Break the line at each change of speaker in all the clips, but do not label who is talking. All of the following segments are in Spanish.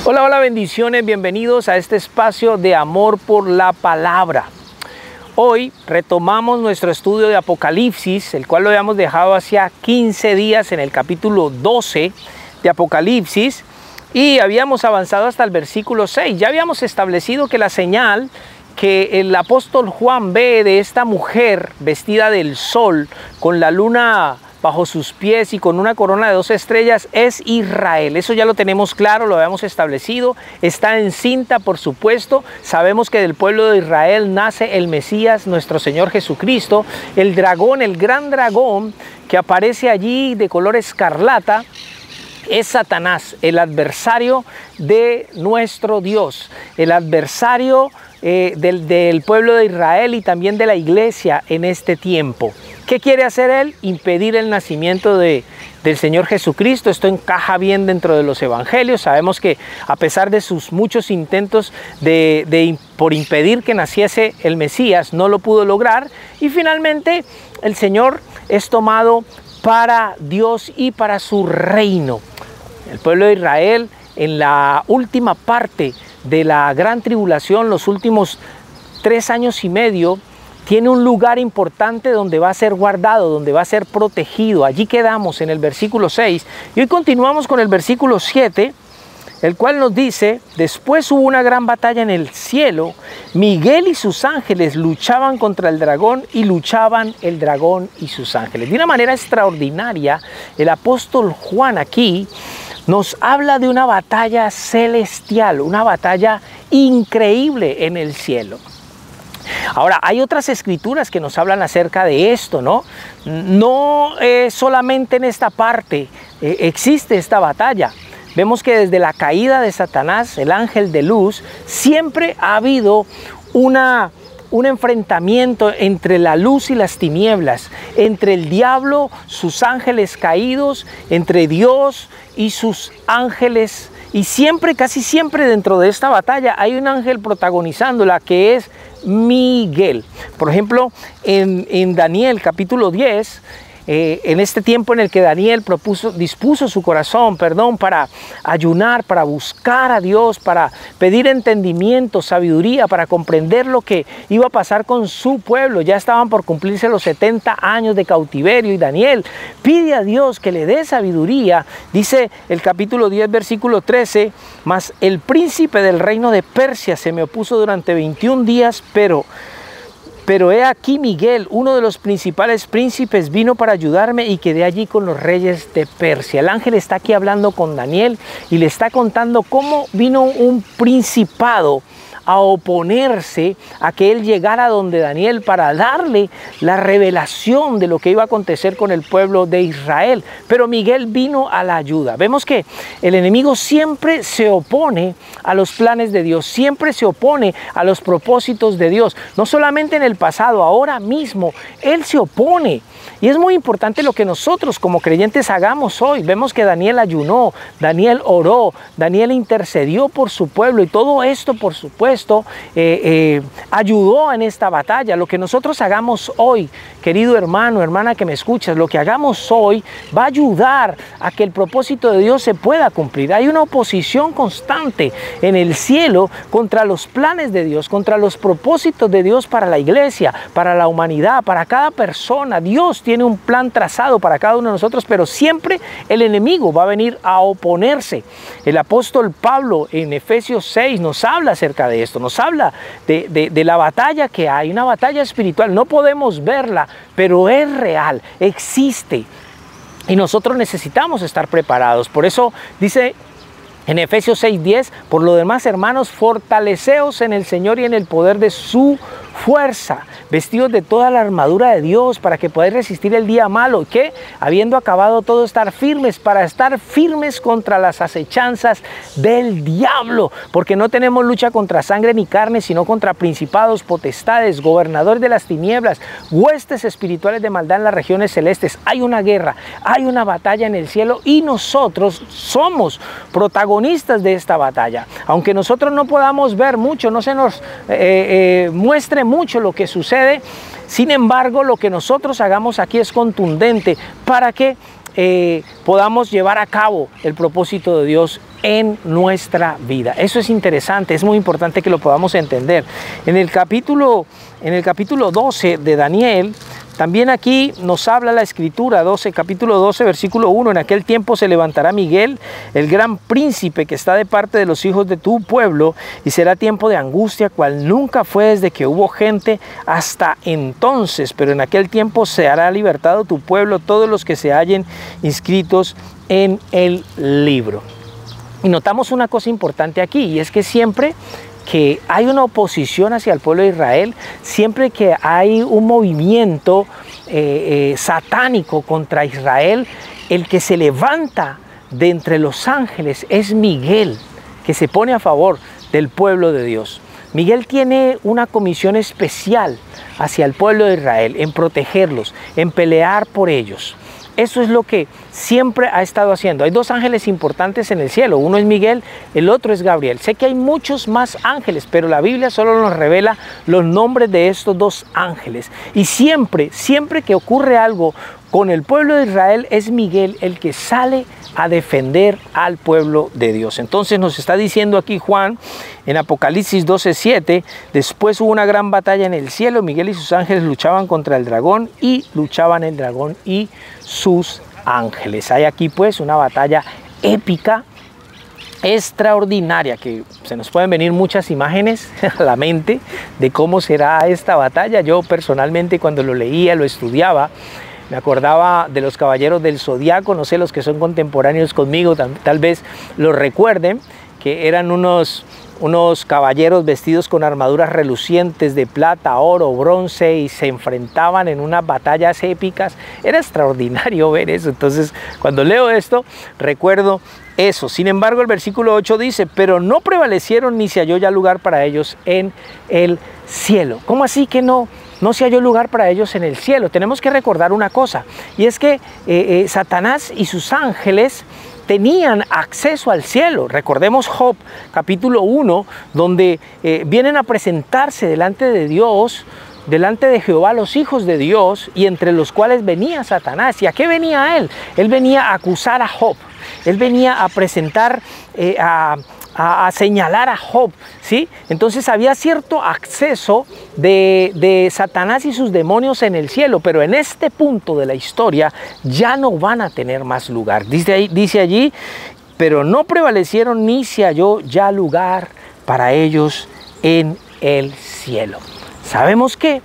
Hola, hola, bendiciones, bienvenidos a este espacio de amor por la palabra. Hoy retomamos nuestro estudio de Apocalipsis, el cual lo habíamos dejado hacía 15 días en el capítulo 12 de Apocalipsis y habíamos avanzado hasta el versículo 6. Ya habíamos establecido que la señal que el apóstol Juan ve de esta mujer vestida del sol, con la luna bajo sus pies y con una corona de 2 estrellas, es Israel. Eso ya lo tenemos claro, lo habíamos establecido. Está encinta, por supuesto. Sabemos que del pueblo de Israel nace el Mesías, nuestro Señor Jesucristo. El dragón, el gran dragón que aparece allí de color escarlata, es Satanás, el adversario de nuestro Dios, el adversario del pueblo de Israel y también de la iglesia en este tiempo. ¿Qué quiere hacer él? Impedir el nacimiento del Señor Jesucristo. Esto encaja bien dentro de los evangelios. Sabemos que a pesar de sus muchos intentos por impedir que naciese el Mesías, no lo pudo lograr. Y finalmente el Señor es tomado para Dios y para su reino. El pueblo de Israel, en la última parte de la gran tribulación, los últimos 3 años y medio, tiene un lugar importante donde va a ser guardado, donde va a ser protegido. Allí quedamos en el versículo 6. Y hoy continuamos con el versículo 7, el cual nos dice: después hubo una gran batalla en el cielo. Miguel y sus ángeles luchaban contra el dragón y luchaban el dragón y sus ángeles. De una manera extraordinaria, el apóstol Juan aquí nos habla de una batalla celestial, una batalla increíble en el cielo. Ahora, hay otras escrituras que nos hablan acerca de esto, ¿no? No solamente en esta parte existe esta batalla. Vemos que desde la caída de Satanás, el ángel de luz, siempre ha habido un enfrentamiento entre la luz y las tinieblas, entre el diablo, sus ángeles caídos, entre Dios y sus ángeles. Y siempre, casi siempre dentro de esta batalla hay un ángel protagonizándola, que es Miguel. Por ejemplo, en Daniel capítulo 10, en este tiempo en el que Daniel dispuso su corazón, para ayunar, para buscar a Dios, para pedir entendimiento, sabiduría, para comprender lo que iba a pasar con su pueblo. Ya estaban por cumplirse los 70 años de cautiverio y Daniel pide a Dios que le dé sabiduría. Dice el capítulo 10, versículo 13, mas el príncipe del reino de Persia se me opuso durante 21 días, pero he aquí Miguel, uno de los principales príncipes, vino para ayudarme y quedé allí con los reyes de Persia. El ángel está aquí hablando con Daniel y le está contando cómo vino un principado a oponerse a que él llegara donde Daniel para darle la revelación de lo que iba a acontecer con el pueblo de Israel. Pero Miguel vino a la ayuda. Vemos que el enemigo siempre se opone a los planes de Dios, siempre se opone a los propósitos de Dios. No solamente en el pasado, ahora mismo él se opone. Y es muy importante lo que nosotros como creyentes hagamos hoy. Vemos que Daniel ayunó, Daniel oró, Daniel intercedió por su pueblo y todo esto, por supuesto, ayudó en esta batalla. Lo que nosotros hagamos hoy, querido hermano, hermana que me escuchas, lo que hagamos hoy va a ayudar a que el propósito de Dios se pueda cumplir. Hay una oposición constante en el cielo contra los planes de Dios, contra los propósitos de Dios para la iglesia, para la humanidad, para cada persona. Dios tiene un plan trazado para cada uno de nosotros, pero siempre el enemigo va a venir a oponerse. El apóstol Pablo en Efesios 6 nos habla acerca de esto, nos habla de la batalla que hay, una batalla espiritual. No podemos verla, pero es real, existe. Y nosotros necesitamos estar preparados. Por eso dice en Efesios 6:10, por lo demás, hermanos, fortaleceos en el Señor y en el poder de su fuerza, vestidos de toda la armadura de Dios para que podáis resistir el día malo, que habiendo acabado todo, estar firmes, para estar firmes contra las acechanzas del diablo, porque no tenemos lucha contra sangre ni carne, sino contra principados, potestades, gobernadores de las tinieblas, huestes espirituales de maldad en las regiones celestes. Hay una guerra, hay una batalla en el cielo y nosotros somos protagonistas de esta batalla. Aunque nosotros no podamos ver mucho, no se nos muestre mucho lo que sucede, sin embargo, lo que nosotros hagamos aquí es contundente para que podamos llevar a cabo el propósito de Dios en nuestra vida. Eso es interesante, es muy importante que lo podamos entender. En el capítulo 12 de Daniel, también aquí nos habla la escritura, capítulo 12, versículo 1, en aquel tiempo se levantará Miguel, el gran príncipe que está de parte de los hijos de tu pueblo, y será tiempo de angustia, cual nunca fue desde que hubo gente hasta entonces, pero en aquel tiempo se hará libertado tu pueblo, todos los que se hallen inscritos en el libro. Y notamos una cosa importante aquí, y es que siempre que hay una oposición hacia el pueblo de Israel, siempre que hay un movimiento satánico contra Israel, el que se levanta de entre los ángeles es Miguel, que se pone a favor del pueblo de Dios. Miguel tiene una comisión especial hacia el pueblo de Israel, en protegerlos, en pelear por ellos. Eso es lo que siempre ha estado haciendo. Hay dos ángeles importantes en el cielo. Uno es Miguel, el otro es Gabriel. Sé que hay muchos más ángeles, pero la Biblia solo nos revela los nombres de estos dos ángeles. Y siempre que ocurre algo con el pueblo de Israel, es Miguel el que sale a defender al pueblo de Dios. Entonces nos está diciendo aquí Juan en Apocalipsis 12:7, después hubo una gran batalla en el cielo, Miguel y sus ángeles luchaban contra el dragón y luchaban el dragón y sus ángeles. Hay aquí pues una batalla épica, extraordinaria, que se nos pueden venir muchas imágenes a la mente de cómo será esta batalla. Yo personalmente cuando lo leía, lo estudiaba, me acordaba de los caballeros del Zodiaco, no sé, los que son contemporáneos conmigo tal vez lo recuerden, que eran unos caballeros vestidos con armaduras relucientes de plata, oro, bronce, y se enfrentaban en unas batallas épicas. Era extraordinario ver eso. Entonces, cuando leo esto, recuerdo eso. Sin embargo, el versículo 8 dice, pero no prevalecieron ni se halló ya lugar para ellos en el cielo. ¿Cómo así que no se halló lugar para ellos en el cielo? Tenemos que recordar una cosa, y es que Satanás y sus ángeles tenían acceso al cielo. Recordemos Job capítulo 1, donde vienen a presentarse delante de Dios, delante de Jehová, los hijos de Dios, y entre los cuales venía Satanás. ¿Y a qué venía él? Él venía a acusar a Job, él venía a presentar, a señalar a Job, ¿sí? Entonces había cierto acceso de Satanás y sus demonios en el cielo, pero en este punto de la historia ya no van a tener más lugar. Dice allí, pero no prevalecieron ni se halló ya lugar para ellos en el cielo. Sabemos que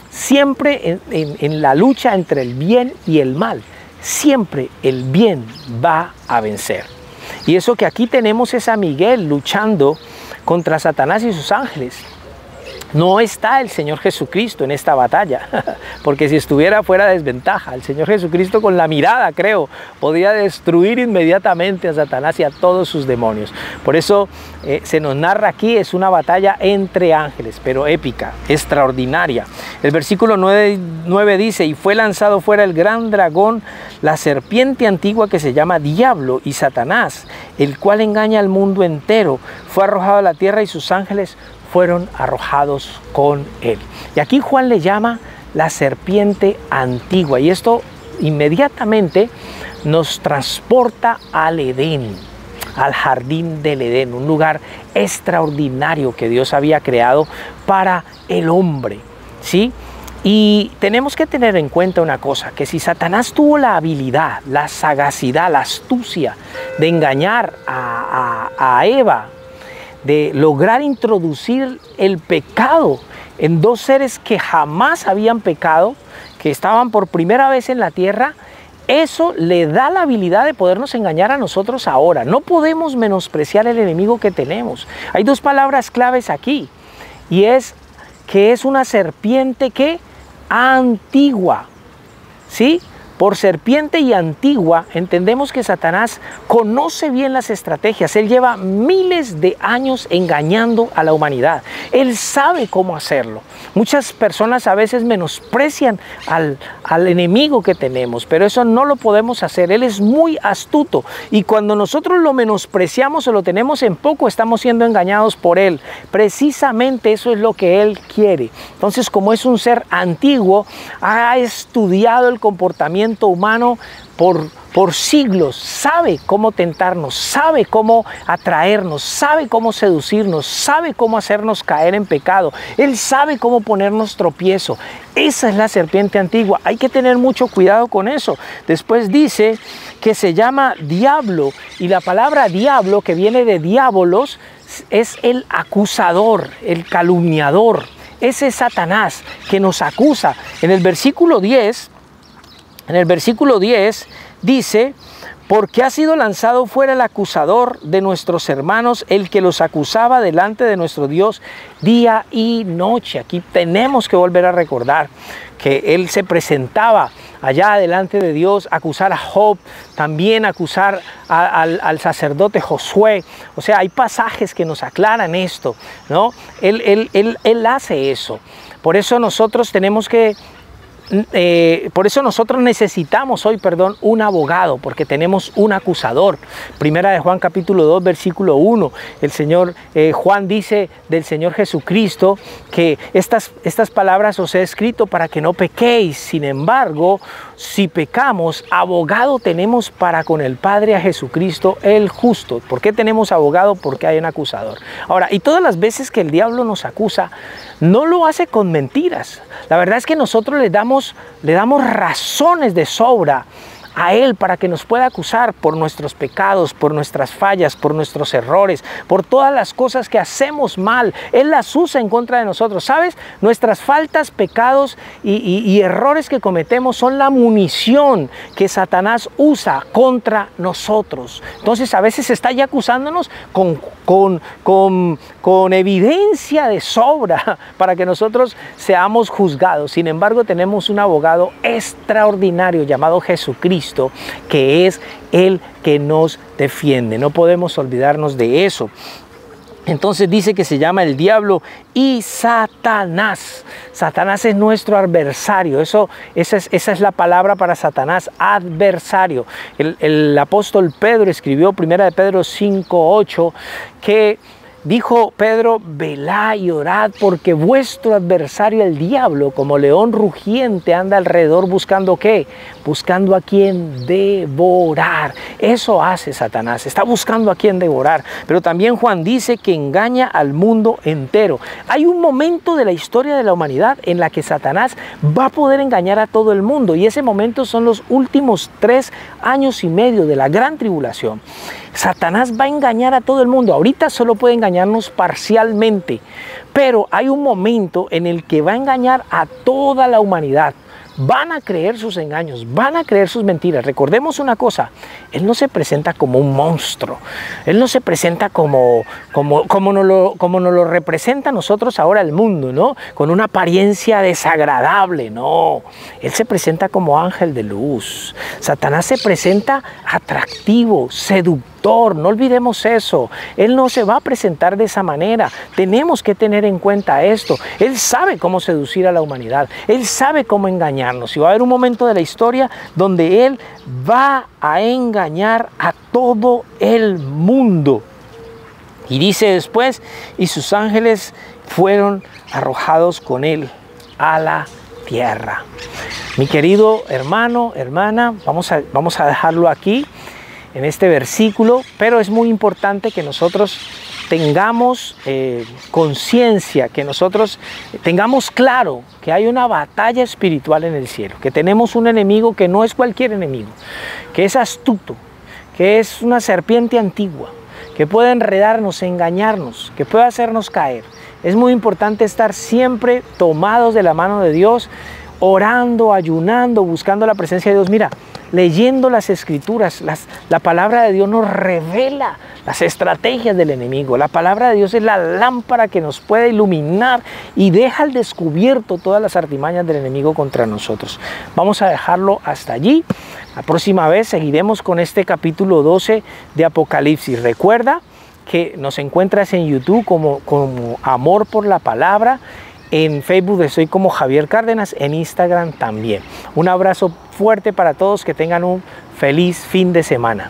siempre en la lucha entre el bien y el mal, siempre el bien va a vencer. Y eso que aquí tenemos es a Miguel luchando contra Satanás y sus ángeles. No está el Señor Jesucristo en esta batalla, porque si estuviera fuera desventaja. El Señor Jesucristo con la mirada, creo, podía destruir inmediatamente a Satanás y a todos sus demonios. Por eso se nos narra aquí, es una batalla entre ángeles, pero épica, extraordinaria. El versículo 9 dice, y fue lanzado fuera el gran dragón, la serpiente antigua que se llama Diablo y Satanás, el cual engaña al mundo entero. Fue arrojado a la tierra y sus ángeles fueron arrojados con él. Y aquí Juan le llama la serpiente antigua, y esto inmediatamente nos transporta al Edén, al jardín del Edén, un lugar extraordinario que Dios había creado para el hombre, ¿sí? Y tenemos que tener en cuenta una cosa, que si Satanás tuvo la habilidad, la sagacidad, la astucia de engañar a Eva, de lograr introducir el pecado en dos seres que jamás habían pecado, que estaban por primera vez en la tierra, eso le da la habilidad de podernos engañar a nosotros ahora. No podemos menospreciar el enemigo que tenemos. Hay dos palabras claves aquí, y es que es una serpiente que antigua, ¿sí? Por serpiente y antigua entendemos que Satanás conoce bien las estrategias. Él lleva miles de años engañando a la humanidad. Él sabe cómo hacerlo. Muchas personas a veces menosprecian al enemigo que tenemos, pero eso no lo podemos hacer. Él es muy astuto, y cuando nosotros lo menospreciamos o lo tenemos en poco, estamos siendo engañados por él. Precisamente eso es lo que él quiere. Entonces, como es un ser antiguo, ha estudiado el comportamiento pensamiento humano por siglos, sabe cómo tentarnos, sabe cómo atraernos, sabe cómo seducirnos, sabe cómo hacernos caer en pecado. Él sabe cómo ponernos tropiezo. Esa es la serpiente antigua. Hay que tener mucho cuidado con eso. Después dice que se llama diablo, y la palabra diablo, que viene de diabolos, es el acusador, el calumniador. Ese es Satanás que nos acusa. En el versículo 10 dice: porque ha sido lanzado fuera el acusador de nuestros hermanos, el que los acusaba delante de nuestro Dios día y noche. Aquí tenemos que volver a recordar que él se presentaba allá delante de Dios, acusar a Job, también acusar al sacerdote Josué. O sea, hay pasajes que nos aclaran esto, ¿no? Él hace eso. Por eso nosotros tenemos que por eso nosotros necesitamos hoy, un abogado, porque tenemos un acusador. Primera de Juan capítulo 2 versículo 1, el Señor Juan dice del Señor Jesucristo que estas palabras os he escrito para que no pequéis. Sin embargo, si pecamos, abogado tenemos para con el Padre, a Jesucristo el justo. ¿Por qué tenemos abogado? Porque hay un acusador. Ahora, y todas las veces que el diablo nos acusa, no lo hace con mentiras. La verdad es que nosotros le damos razones de sobra a él para que nos pueda acusar por nuestros pecados, por nuestras fallas, por nuestros errores, por todas las cosas que hacemos mal. Él las usa en contra de nosotros. ¿Sabes? Nuestras faltas, pecados y errores que cometemos son la munición que Satanás usa contra nosotros. Entonces a veces está ya acusándonos con evidencia de sobra para que nosotros seamos juzgados. Sin embargo, tenemos un abogado extraordinario llamado Jesucristo, que es el que nos defiende. No podemos olvidarnos de eso. Entonces dice que se llama el diablo y Satanás. Satanás es nuestro adversario. Esa es la palabra para Satanás, adversario. El apóstol Pedro escribió, 1 de Pedro 5:8, que dijo Pedro: velad y orad, porque vuestro adversario el diablo, como león rugiente, anda alrededor buscando ¿qué? Buscando a quien devorar. Eso hace Satanás, está buscando a quien devorar. Pero también Juan dice que engaña al mundo entero. Hay un momento de la historia de la humanidad en la que Satanás va a poder engañar a todo el mundo, y ese momento son los últimos 3 años y medio de la gran tribulación. Satanás va a engañar a todo el mundo. Ahorita solo puede engañarnos parcialmente, pero hay un momento en el que va a engañar a toda la humanidad. Van a creer sus engaños, van a creer sus mentiras. Recordemos una cosa: Él no se presenta como un monstruo. Él no se presenta como nos lo representa a nosotros ahora el mundo, ¿no? Con una apariencia desagradable, no. Él se presenta como ángel de luz. Satanás se presenta atractivo, seductor. No olvidemos eso. Él no se va a presentar de esa manera. Tenemos que tener en cuenta esto. Él sabe cómo seducir a la humanidad. Él sabe cómo engañarnos. Y va a haber un momento de la historia donde Él va a engañar a todo el mundo. Y dice después: y sus ángeles fueron arrojados con Él a la tierra. Mi querido hermano, hermana, vamos a dejarlo aquí en este versículo, pero es muy importante que nosotros tengamos conciencia, que nosotros tengamos claro que hay una batalla espiritual en el cielo, que tenemos un enemigo que no es cualquier enemigo, que es astuto, que es una serpiente antigua, que puede enredarnos, engañarnos, que puede hacernos caer. Es muy importante estar siempre tomados de la mano de Dios, orando, ayunando, buscando la presencia de Dios. Mira, leyendo las escrituras, la palabra de Dios nos revela las estrategias del enemigo. La palabra de Dios es la lámpara que nos puede iluminar y deja al descubierto todas las artimañas del enemigo contra nosotros. Vamos a dejarlo hasta allí. La próxima vez seguiremos con este capítulo 12 de Apocalipsis. Recuerda que nos encuentras en YouTube como Amor por la Palabra. En Facebook estoy como Javier Cárdenas, en Instagram también. Un abrazo fuerte para todos, que tengan un feliz fin de semana.